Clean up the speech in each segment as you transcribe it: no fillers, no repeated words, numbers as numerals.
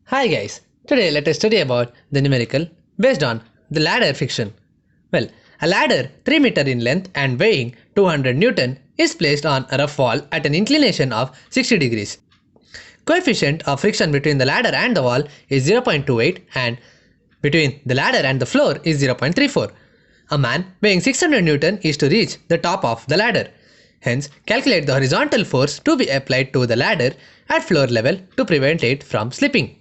Hi guys, today let us study about the numerical based on the ladder friction. Well, a ladder 3 meter in length and weighing 200 Newton is placed on a rough wall at an inclination of 60 degrees. Coefficient of friction between the ladder and the wall is 0.28 and between the ladder and the floor is 0.34. A man weighing 600 Newton is to reach the top of the ladder. Hence, calculate the horizontal force to be applied to the ladder at floor level to prevent it from slipping.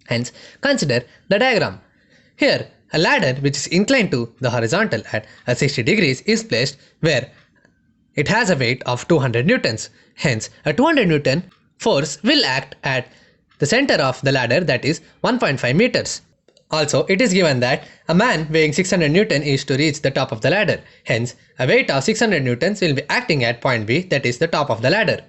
Hence, consider the diagram. Here, a ladder which is inclined to the horizontal at 60 degrees is placed where it has a weight of 200 newtons. Hence, a 200 Newton force will act at the center of the ladder, that is 1.5 meters. Also, it is given that a man weighing 600 Newton is to reach the top of the ladder. Hence, a weight of 600 newtons will be acting at point B, that is the top of the ladder.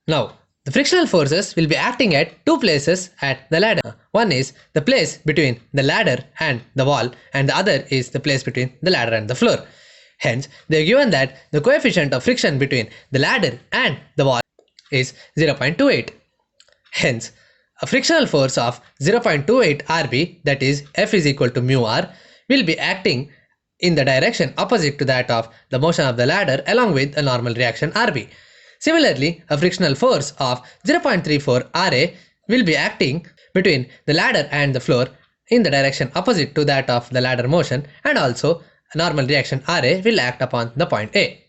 Now, the frictional forces will be acting at two places at the ladder. One is the place between the ladder and the wall, and the other is the place between the ladder and the floor. Hence, they are given that the coefficient of friction between the ladder and the wall is 0.28. Hence, a frictional force of 0.28 Rb, that is F is equal to mu r, will be acting in the direction opposite to that of the motion of the ladder along with a normal reaction Rb. Similarly, a frictional force of 0.34 Ra will be acting between the ladder and the floor in the direction opposite to that of the ladder motion, and also a normal reaction Ra will act upon the point A.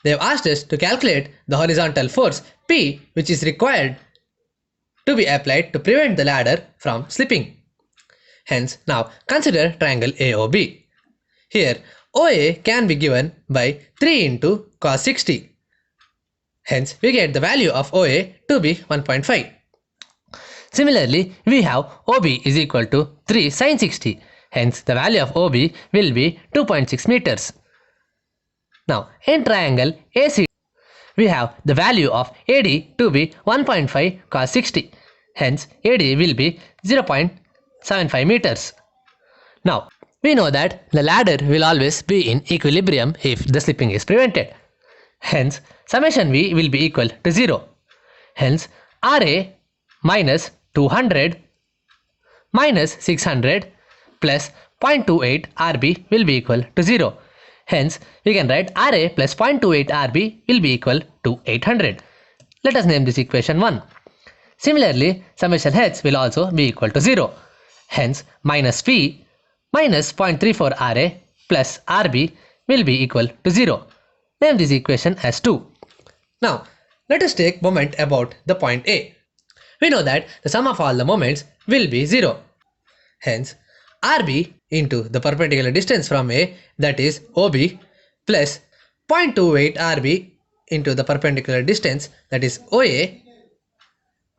They have asked us to calculate the horizontal force P, which is required to be applied to prevent the ladder from slipping. Hence, now consider triangle AOB. Here, OA can be given by 3 into cos 60. Hence, we get the value of OA to be 1.5. Similarly, we have OB is equal to 3 sin 60. Hence, the value of OB will be 2.6 meters. Now, in triangle AC, we have the value of AD to be 1.5 cos 60. Hence, AD will be 0.75 meters. Now, we know that the ladder will always be in equilibrium if the slipping is prevented. Hence, summation V will be equal to 0. Hence, Ra minus 200 minus 600 plus 0.28 Rb will be equal to 0. Hence, we can write Ra plus 0.28 Rb will be equal to 800. Let us name this equation 1. Similarly, summation H will also be equal to 0. Hence, minus P minus 0.34 Ra plus Rb will be equal to 0. Name this equation as 2. Now, let us take moment about the point A. We know that the sum of all the moments will be 0. Hence, Rb into the perpendicular distance from A, that is OB, plus 0.28 Rb into the perpendicular distance, that is OA,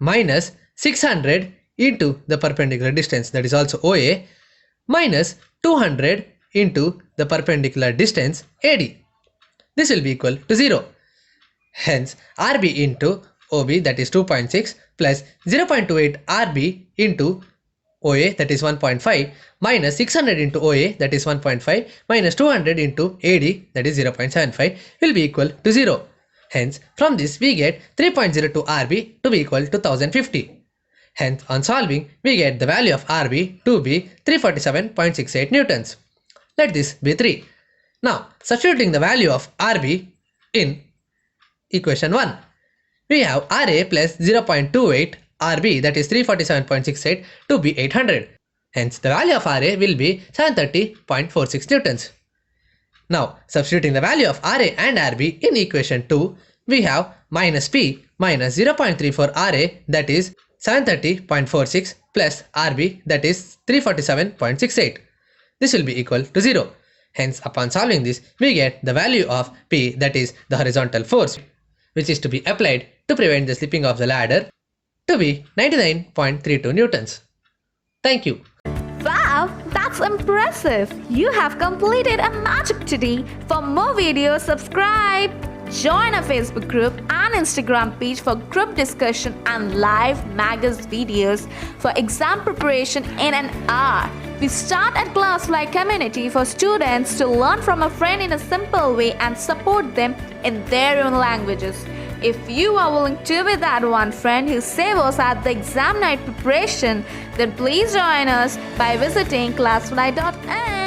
minus 600 into the perpendicular distance, that is also OA, minus 200 into the perpendicular distance AD. This will be equal to 0. Hence, Rb into OB, that is 2.6, plus 0.28 Rb into OA, that is 1.5, minus 600 into OA, that is 1.5, minus 200 into AD, that is 0.75, will be equal to 0. Hence, from this we get 3.02 Rb to be equal to 1050. Hence, on solving, we get the value of Rb to be 347.68 newtons. Let this be 3. Now, substituting the value of Rb in equation 1, we have Ra plus 0.28 Rb, that is 347.68, to be 800. Hence, the value of Ra will be 730.46 newtons. Now, substituting the value of Ra and Rb in equation 2, we have minus P minus 0.34 Ra, that is 730.46, plus Rb, that is 347.68. This will be equal to 0. Hence, upon solving this, we get the value of P, that is the horizontal force, which is to be applied to prevent the slipping of the ladder, to be 99.32 newtons. Thank you. Wow, that's impressive! You have completed a magic today. For more videos, subscribe. Join our Facebook group and Instagram page for group discussion and live magazine videos for exam preparation in an hour. We start at ClassFly community for students to learn from a friend in a simple way and support them in their own languages. If you are willing to be that one friend who saves us at the exam night preparation, then please join us by visiting classfly.in.